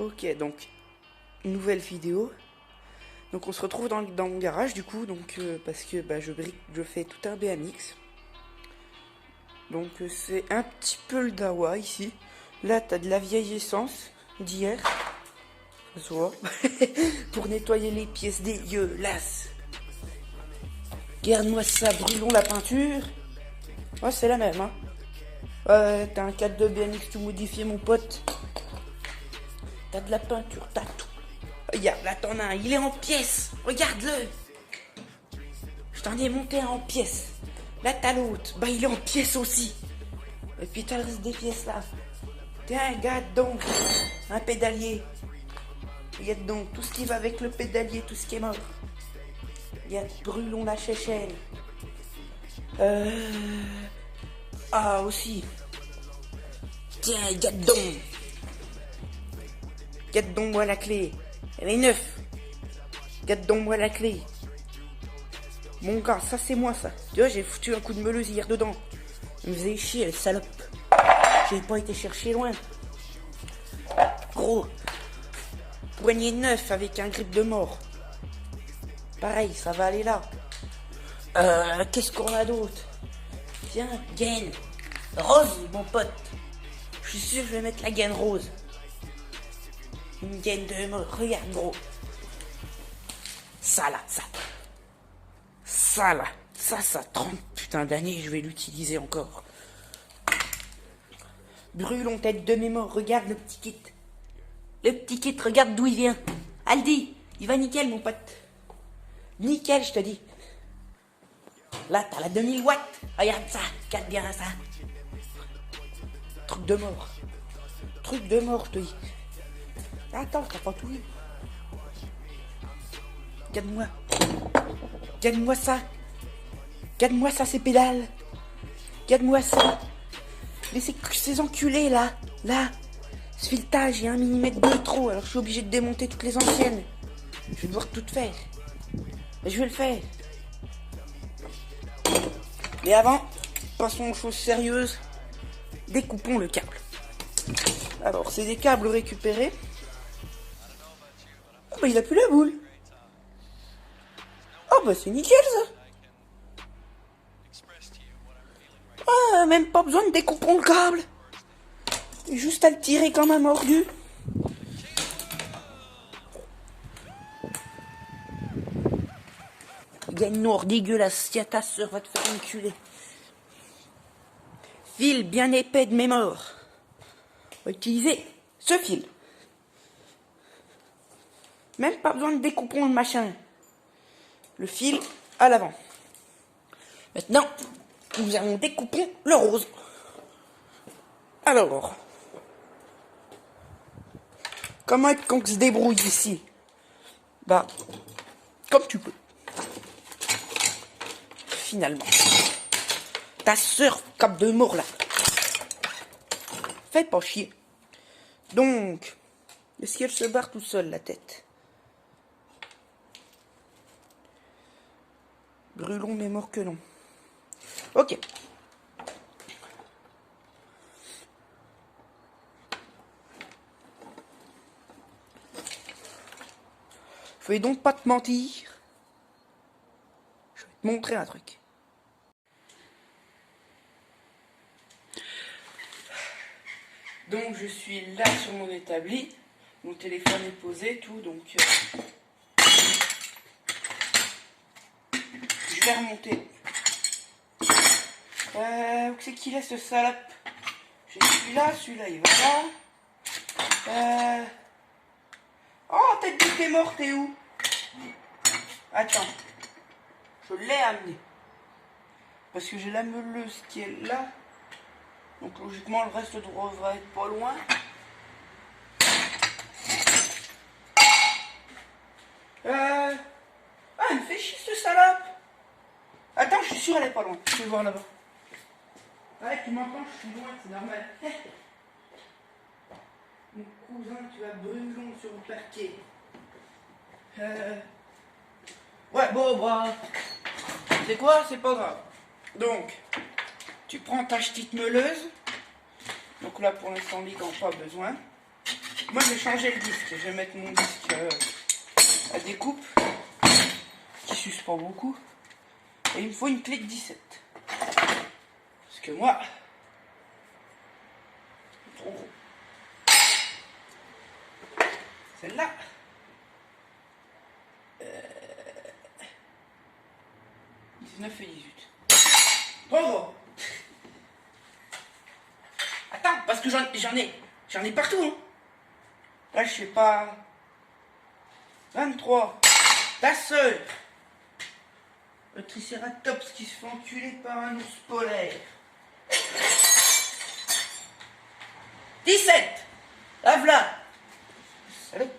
Ok, donc nouvelle vidéo. Donc on se retrouve dans mon garage du coup, donc parce que bah, je fais tout un BMX. Donc c'est un petit peu le dawa ici. Là t'as de la vieille essence d'hier. Ça se voit. Pour nettoyer les pièces dégueulasses. Regarde-moi ça, brûlons la peinture. Ouais, c'est la même, hein. T'as un cadre de BMX tout modifié, mon pote. T'as de la peinture, t'as tout. Regarde, là t'en as un, il est en pièces. Regarde-le. Je t'en ai monté un en pièces. Là t'as l'autre, bah il est en pièces aussi. Et puis t'as le reste des pièces là. Tiens, regarde donc, un pédalier. Regarde donc, tout ce qui va avec le pédalier, tout ce qui est mort. Regarde, brûlons la chéchelle. Ah, aussi. Tiens, regarde donc. Regarde donc moi la clé. Elle est neuve. Regarde donc moi la clé. Mon gars, ça c'est moi ça. Tu vois, j'ai foutu un coup de meuleuse hier dedans. Elle me faisait chier, elle salope. J'ai pas été chercher loin. Gros. Poignée neuf avec un grip de mort. Pareil, ça va aller là. Qu'est-ce qu'on a d'autre? Tiens, gaine. Rose, mon pote. Je suis sûr que je vais mettre la gaine rose. Une gaine de mort. Regarde, gros. Ça là, ça. Ça là. Ça 30 putain d'années, je vais l'utiliser encore. Brûlons tête de mémoire. Regarde le petit kit. Le petit kit, regarde d'où il vient. Aldi, il va nickel, mon pote. Nickel, je te dis. Là, t'as la 2000 watts. Regarde ça. Regarde bien ça. Truc de mort. Truc de mort, je te dis. Attends, t'as pas tout vu. Regarde-moi. Regarde-moi ça. Regarde-moi ça, ces pédales. Regarde-moi ça. Mais c'est que ces enculés, là. Là. Ce filetage, il y a 1 mm de trop. Alors je suis obligé de démonter toutes les anciennes. Je vais devoir tout faire. Et je vais le faire. Mais avant, passons aux choses sérieuses. Découpons le câble. Alors, c'est des câbles récupérés. Oh bah il a plus la boule. Oh bah c'est nickel ça. Ah, même pas besoin de découper le câble. Juste à le tirer comme un mordu. Il y a une noire dégueulasse. Tiens, ta soeur va te faire enculer. Fil bien épais de mémoire. On va utiliser ce fil. Même pas besoin de découper le machin. Le fil à l'avant. Maintenant, nous allons découper le rose. Alors, comment est-ce qu'on se débrouille ici? Bah, comme tu peux. Finalement. Ta soeur, cap de mort là. Fais pas chier. Donc, est-ce qu'elle se barre tout seul la tête? Brûlons mais mort que non. Ok. Je vais donc pas te mentir. Je vais te montrer un truc. Donc je suis là sur mon établi. Mon téléphone est posé, tout, donc je vais remonter. Où c'est qu'il est ce salope? J'ai celui-là il va là. Oh, tête de t'es mort, t'es où? Attends. Je l'ai amené. Parce que j'ai la meuleuse qui est là. Donc logiquement, le reste devrait être pas loin. Ah, elle me fait chier, ce salope. Attends, je suis sûr, elle est pas loin. Je vais voir là-bas. Ouais, tu m'entends, je suis loin, c'est normal. Mon cousin, tu vas brûlon sur le parquet. Ouais, bon, bah. C'est quoi? C'est pas grave. Donc, tu prends ta petite meuleuse. Donc là, pour l'instant, Ligan, pas besoin. moi je vais changer le disque. Je vais mettre mon disque à découpe, qui s'use pas beaucoup. Et il me faut une clé de 17. Parce que moi, c'est trop gros. Celle-là. 19 et 18. Trop gros. Attends, parce que j'en ai partout. Hein. Là, je sais pas. 23. Ta sœur. Le tricératops qui se fait enculer par un ours polaire. 17. La voilà. Salut.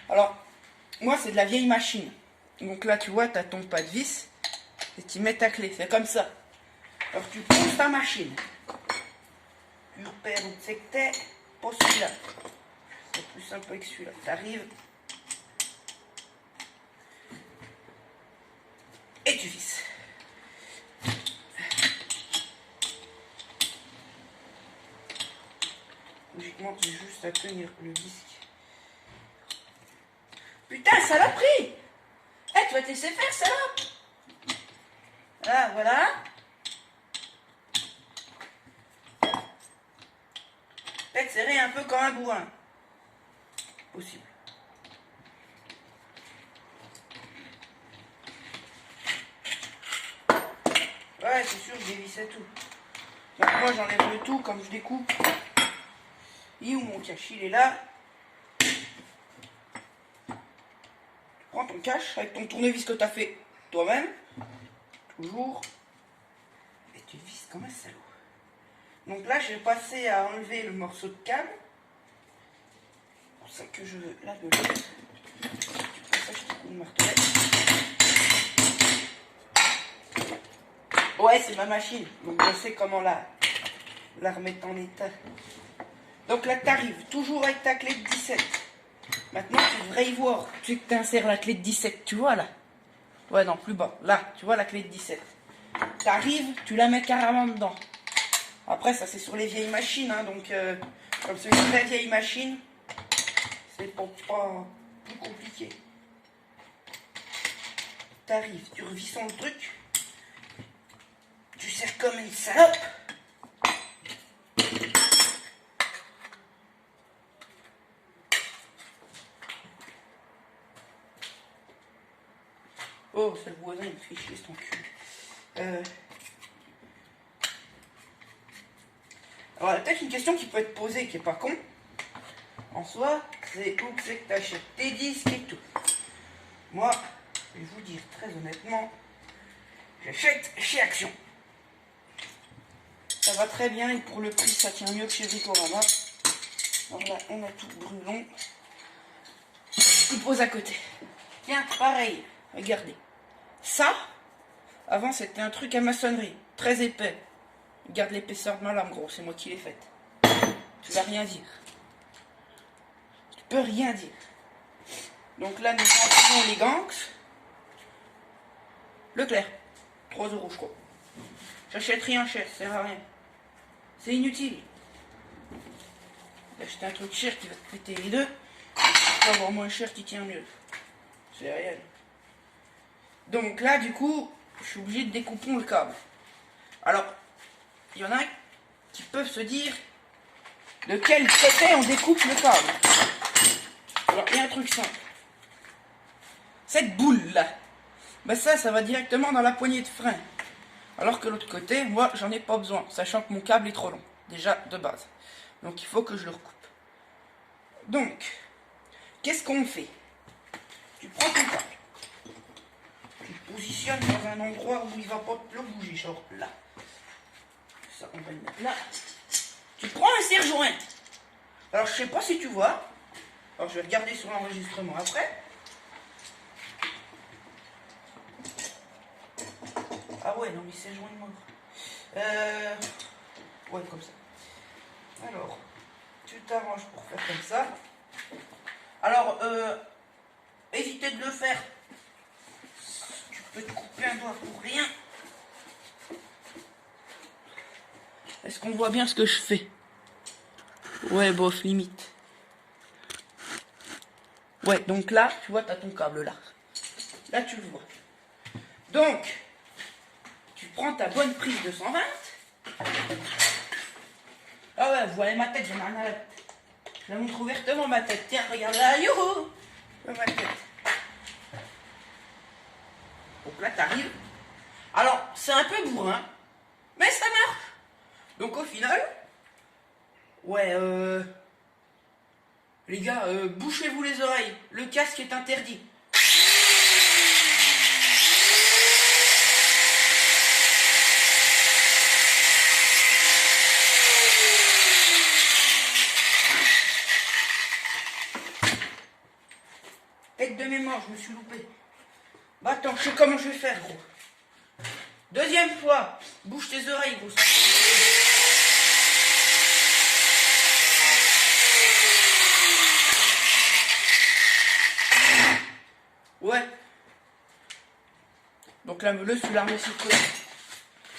Alors, moi, c'est de la vieille machine. Donc là, tu vois, tu as ton pas de vis et tu mets ta clé. C'est comme ça. Alors, tu poses ta machine. Tu repères où c'est que t'es. Pas celui-là. C'est plus simple avec celui-là. Tu arrives. Et tu visses. Logiquement, tu as juste à tenir le disque. Putain, ça l'a pris! Eh, tu vas te laisser faire, ça là! Ah, voilà. Peut-être serrer un peu comme un bourrin. Possible. Ouais, c'est sûr, je dévissais tout. Donc moi, j'enlève le tout comme je découpe. Et où mon cache? Il est là. Tu prends ton cache avec ton tournevis que tu as fait toi-même. Toujours. Et tu visses comme un salaud. Donc là, je vais passer à enlever le morceau de câble. C'est pour ça que je veux la gueuler. C'est pour ça que je te coupe le martelet. Ouais, c'est ma machine. Donc je sais comment la remettre en état. Donc là, tu arrives toujours avec ta clé de 17. Maintenant, tu devrais y voir. Tu sais que tu insères la clé de 17, tu vois là? Ouais, non, plus bas. Là, tu vois la clé de 17. Tu arrives, tu la mets carrément dedans. Après, ça c'est sur les vieilles machines, hein, donc comme c'est une très vieille machine, c'est pas plus compliqué. Tu arrives, tu revisses le truc, tu serres comme une salope. Oh, c'est le voisin, il me fait chier, cet enculé. Alors, il y a peut-être une question qui peut être posée, qui est pas con. En soi, c'est où que c'est que tu achètes tes disques et tout. Moi, je vais vous dire très honnêtement, j'achète chez Action. Ça va très bien et pour le prix, ça tient mieux que chez Bricorama. Alors là, on a tout brûlon. Il pose à côté. Tiens, pareil, regardez. Ça, avant, c'était un truc à maçonnerie, très épais. Regarde l'épaisseur de ma lame, gros, c'est moi qui l'ai faite. Tu vas rien dire. Tu peux rien dire. Donc là, nous avons les gangs. Leclerc. 3 €, je crois. J'achète rien cher, ça sert à rien. C'est inutile. D'acheter un truc cher qui va te péter les deux. Tu vas avoir moins cher qui tient mieux. C'est réel. Donc là, du coup, je suis obligé de découper le câble. Alors, il y en a qui peuvent se dire de quel côté on découpe le câble. Alors, il y a un truc simple. Cette boule-là, ben ça va directement dans la poignée de frein. Alors que l'autre côté, moi, j'en ai pas besoin, sachant que mon câble est trop long, déjà de base. Donc, il faut que je le recoupe. Donc, qu'est-ce qu'on fait? Tu prends ton câble. Tu le positionnes dans un endroit où il ne va pas te le bouger, genre là. Ça, on va le mettre là. Tu prends un serre-joint. Alors, je sais pas si tu vois. Alors, je vais regarder sur l'enregistrement après. Ah ouais, non, mais c'est joint de mort. Ouais, comme ça. Alors, tu t'arranges pour faire comme ça. Alors, évitez de le faire. Tu peux te couper un doigt pour rien. Est-ce qu'on voit bien ce que je fais? Ouais, bof, limite. Ouais, donc là, tu vois, t'as ton câble là. Là, tu le vois. Donc, tu prends ta bonne prise de 120. Ah ouais, vous voyez ma tête, j'en ai rien à la... Je la montre ouvertement, ma tête. Tiens, regarde là, youhou, ma tête. Donc là, t'arrives. Alors, c'est un peu bourrin, mais ça marche. Donc au final, ouais, les gars, bouchez-vous les oreilles. Le casque est interdit. Tête de mémoire, je me suis loupé. Bah attends, je sais comment je vais faire, gros. Deuxième fois, bouge tes oreilles, gros. Ouais. Donc là, le sous l'armée sur le côté.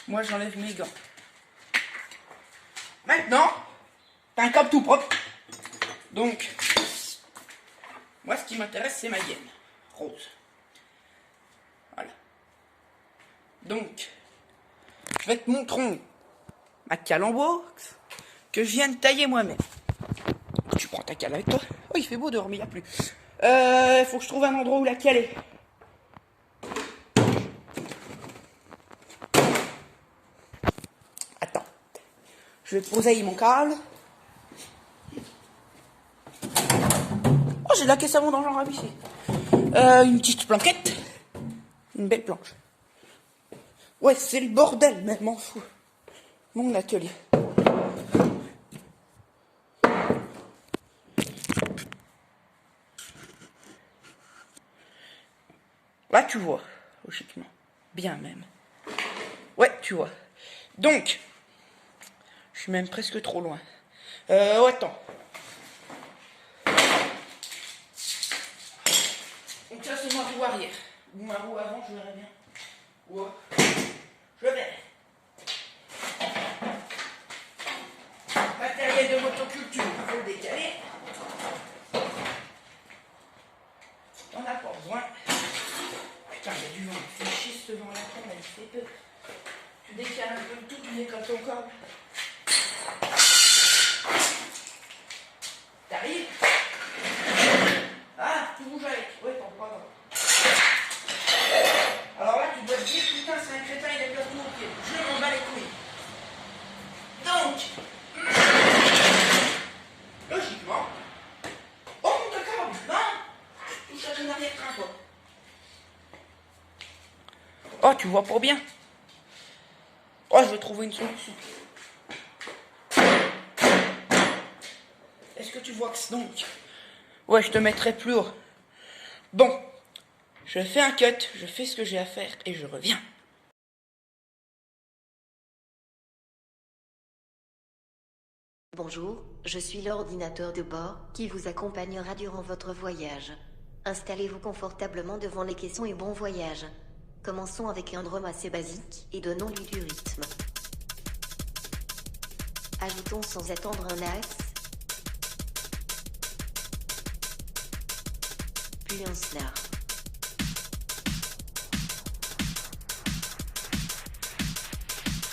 Moi, j'enlève mes gants. Maintenant, t'as un câble tout propre. Donc, moi, ce qui m'intéresse, c'est ma gaine. Rose. Voilà. Donc, je vais te montrer ma cale en box que je viens de tailler moi-même. Tu prends ta cale avec toi. Oh, il fait beau dehors, mais il n'y a plus. Faut que je trouve un endroit où la caler. Attends. Je vais poser mon câble. Oh, j'ai de la caisse à mon dans genre ici. Une petite planquette. Une belle planche. Ouais, c'est le bordel, mais m'en fous. Mon atelier. Là, tu vois, logiquement. Bien même. Ouais, tu vois. Donc, je suis même presque trop loin. Attends. Donc ça, c'est ma roue arrière. Ou ma roue avant, je verrai bien. Ouais. Je verrai. Matériel de motoculture, il faut le décaler. T'en as pas besoin. Putain, il y a du vent. Il fait chier ce vent là, il fait peur. Tu décales un peu le tout, tu décales ton câble. T'arrives. Ah, tu bouges avec. Ouais, t'en prends pas. Alors là, tu dois te dire, putain, c'est un crétin, il a perdu mon pied. Je m'en bats les couilles. Donc, logiquement, oh mon câble, non, touche à ton arrière-train, quoi. Oh, tu vois pas bien. Oh, je vais trouver une solution. Est-ce que tu vois que c'est donc... Ouais, je te mettrai plus haut. Bon, je fais un cut, je fais ce que j'ai à faire et je reviens. Bonjour, je suis l'ordinateur de bord qui vous accompagnera durant votre voyage. Installez-vous confortablement devant les caissons et bon voyage. Commençons avec un drum assez basique et donnons-lui du rythme. Ajoutons sans attendre un axe, puis un snare.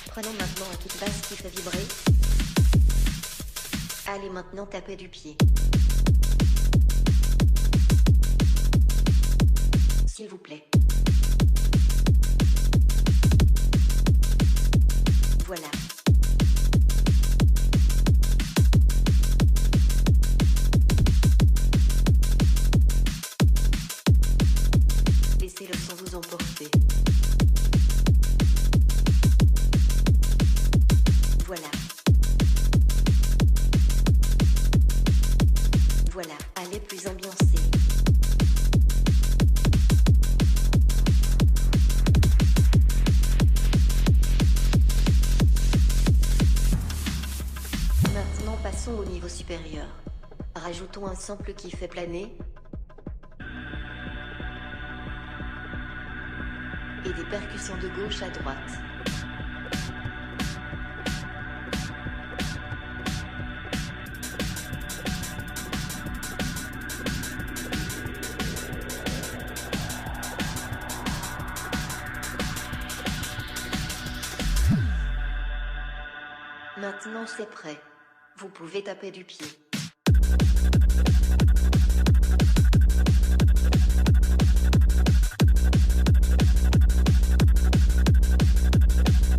Prenons maintenant un kick basse qui fait vibrer. Allez maintenant taper du pied. S'il vous plaît. Voilà. Laissez le son vous emporter. Voilà. Voilà, allez plus ambiancé. Maintenant passons au niveau supérieur. Rajoutons un sample qui fait planer. Et des percussions de gauche à droite. Maintenant c'est prêt. Vous pouvez taper du pied.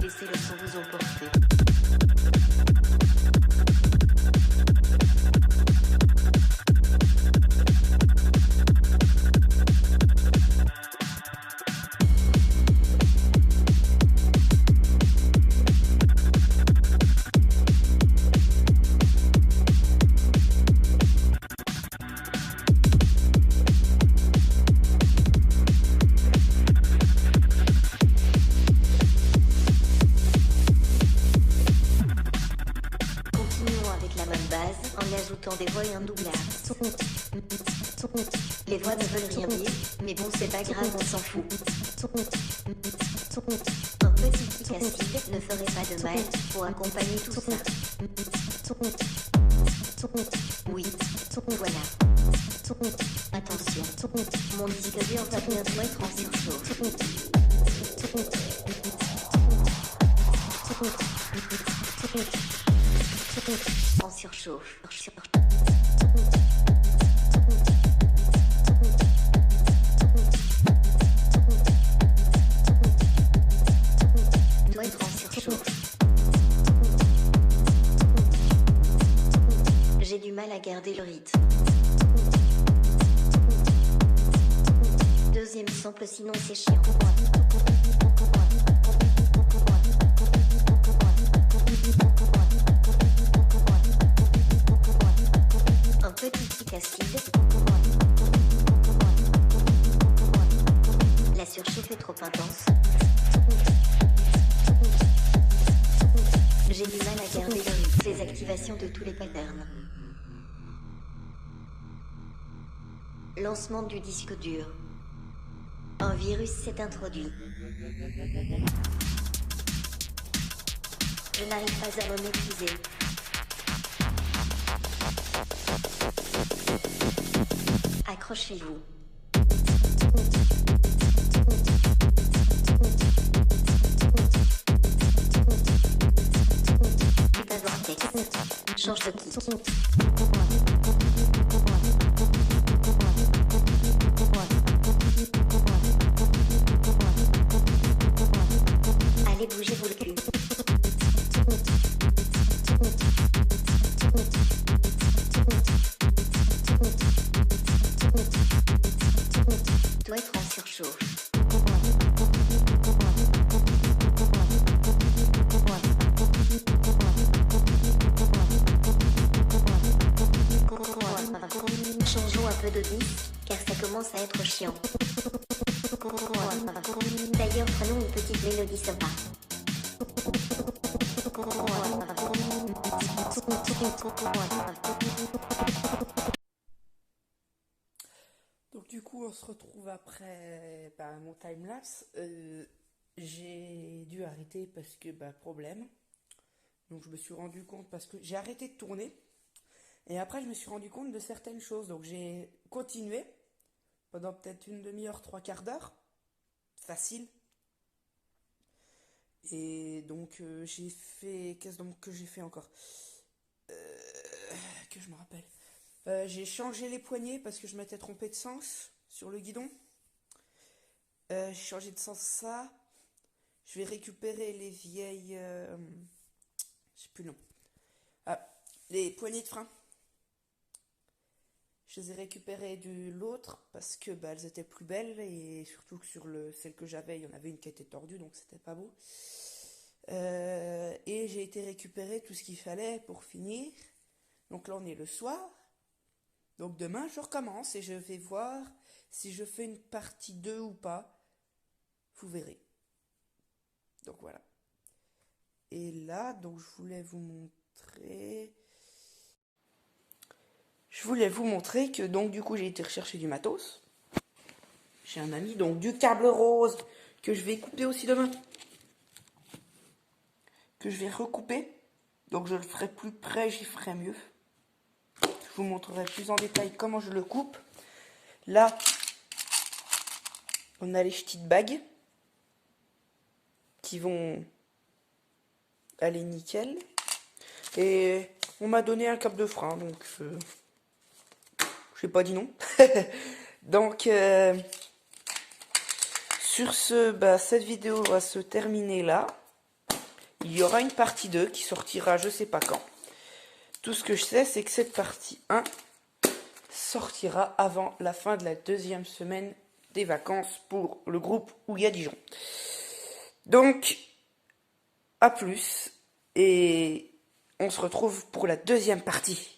Laissez le son vous emporter. En ajoutant des voix et un doublage. Les voix ne veulent rien dire, mais bon c'est pas grave, on s'en fout. Un petit kick acide ne ferait pas de mal pour accompagner tout ça. Oui, voilà. Attention, mon disque dur va bientôt être en surchauffe. En surchauffe. Doit être en surchauffe. J'ai du mal à garder le rythme. Deuxième sample, sinon c'est chiant. Un petit kick acide. La surchauffe est trop intense. J'ai du mal à garder le rythme. Les activations de tous les patterns. Lancement du disque dur. Un virus s'est introduit. Je n'arrive pas à me maîtriser. Accrochez-vous. Putain vortex. Change de kick. Allez, bougez-vous le cul. Doit être en surchauffe. Changeons un peu de disque, car ça commence à être chiant. D'ailleurs, prenons une petite mélodie sympa. Donc du coup, on se retrouve après mon timelapse. J'ai dû arrêter parce que problème. Donc je me suis rendu compte parce que j'ai arrêté de tourner. Et après, je me suis rendu compte de certaines choses. Donc j'ai continué pendant peut-être une demi-heure, trois quarts d'heure. Facile. Et donc j'ai fait... Qu'est-ce donc que j'ai fait encore que je me rappelle. J'ai changé les poignées parce que je m'étais trompé de sens sur le guidon. J'ai changé de sens ça. Je vais récupérer les vieilles... je sais plus le nom. Ah, les poignées de frein. Je les ai récupérées de l'autre parce que elles étaient plus belles et surtout que sur celle que j'avais, il y en avait une qui était tordue donc c'était pas beau. Et j'ai été récupérer tout ce qu'il fallait pour finir. Donc là on est le soir. Donc demain je recommence et je vais voir si je fais une partie 2 ou pas. Vous verrez. Donc voilà. Et là, donc je voulais vous montrer que donc du coup j'ai été rechercher du matos. J'ai un ami, donc du câble rose que je vais couper aussi demain. Que je vais recouper. Donc je le ferai plus près, j'y ferai mieux. Je vous montrerai plus en détail comment je le coupe. Là, on a les petites bagues qui vont aller nickel. Et on m'a donné un cap de frein, donc j'ai pas dit non. Donc sur ce, cette vidéo va se terminer là. Il y aura une partie 2 qui sortira je sais pas quand. Tout ce que je sais, c'est que cette partie 1 sortira avant la fin de la 2e semaine des vacances pour le groupe Ouya Dijon. Donc, à plus, et on se retrouve pour la 2e partie.